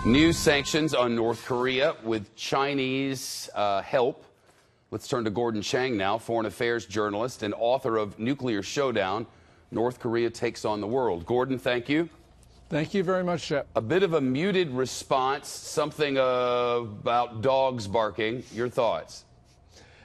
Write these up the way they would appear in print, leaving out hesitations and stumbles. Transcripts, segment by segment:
New sanctions on North Korea with Chinese help. Let's turn to Gordon Chang now, foreign affairs journalist and author of Nuclear Showdown, North Korea Takes on the World. Gordon, thank you. Thank you very much, Shep. A bit of a muted response, something about dogs barking. Your thoughts?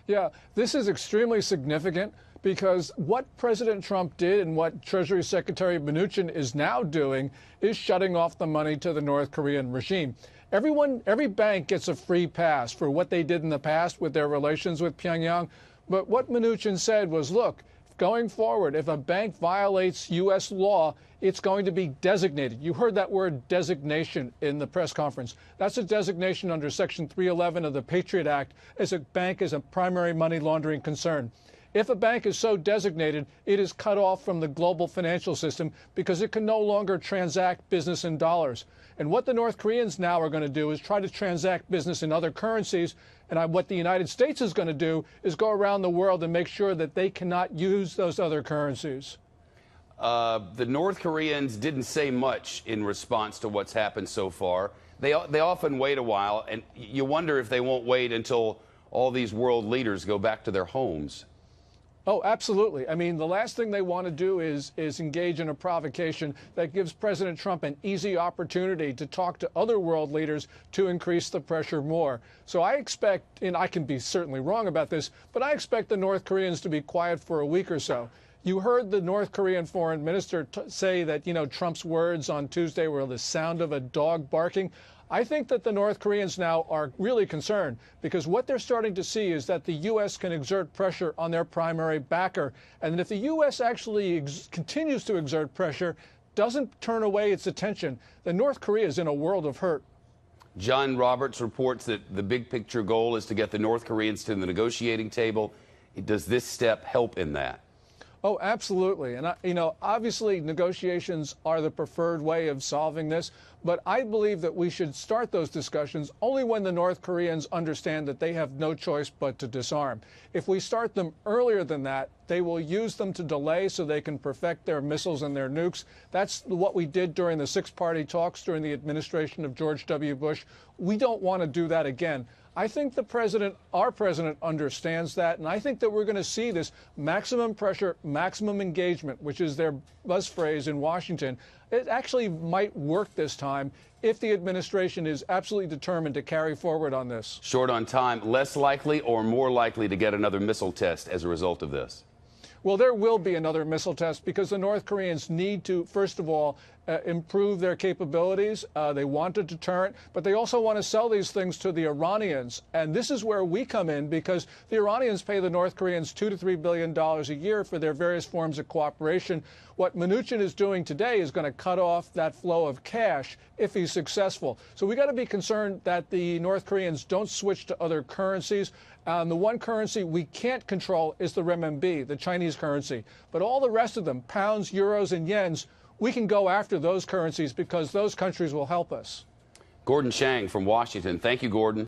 Yeah, this is extremely significant because what President Trump did and what Treasury Secretary Mnuchin is now doing is shutting off the money to the North Korean regime. Every bank gets a free pass for what they did in the past with their relations with Pyongyang. But what Mnuchin said was, look, going forward, if a bank violates U.S. law, it's going to be designated. You heard that word designation in the press conference. That's a designation under Section 311 of the Patriot Act as a bank is a primary money laundering concern. If a bank is so designated, it is cut off from the global financial system because it can no longer transact business in dollars. And what the North Koreans now are going to do is try to transact business in other currencies. And what the United States is going to do is go around the world and make sure that they cannot use those other currencies. The North Koreans didn't say much in response to what's happened so far. They often wait a while, and you wonder if they won't wait until all these world leaders go back to their homes. Oh, absolutely. I mean, the last thing they want to do is engage in a provocation that gives President Trump an easy opportunity to talk to other world leaders to increase the pressure more. So I expect, and I can be certainly wrong about this, but I expect the North Koreans to be quiet for a week or so. You heard the North Korean foreign minister say that, Trump's words on Tuesday were the sound of a dog barking. I think that the North Koreans now are really concerned because what they're starting to see is that the U.S. can exert pressure on their primary backer. And if the U.S. actually continues to exert pressure, doesn't turn away its attention, then North Korea is in a world of hurt. John Roberts reports that the big picture goal is to get the North Koreans to the negotiating table. Does this step help in that? Oh, absolutely. And, obviously negotiations are the preferred way of solving this. But I believe that we should start those discussions only when the North Koreans understand that they have no choice but to disarm. If we start them earlier than that, they will use them to delay so they can perfect their missiles and their nukes. That's what we did during the six-party talks during the administration of George W. Bush. We don't want to do that again. I think our president understands that, and I think that we're going to see this maximum pressure, maximum engagement, which is their buzz phrase in Washington. It actually might work this time if the administration is absolutely determined to carry forward on this. Short on time, less likely or more likely to get another missile test as a result of this? Well, there will be another missile test because the North Koreans need to, first of all, improve their capabilities. They want a deterrent, but they also want to sell these things to the Iranians. And this is where we come in because the Iranians pay the North Koreans $2 to $3 billion a year for their various forms of cooperation. What Mnuchin is doing today is going to cut off that flow of cash if he's successful. So we got to be concerned that the North Koreans don't switch to other currencies. The one currency we can't control is the renminbi, the Chinese currency. But all the rest of them, pounds, euros, and yens, we can go after those currencies because those countries will help us. Gordon Chang from Washington. Thank you, Gordon.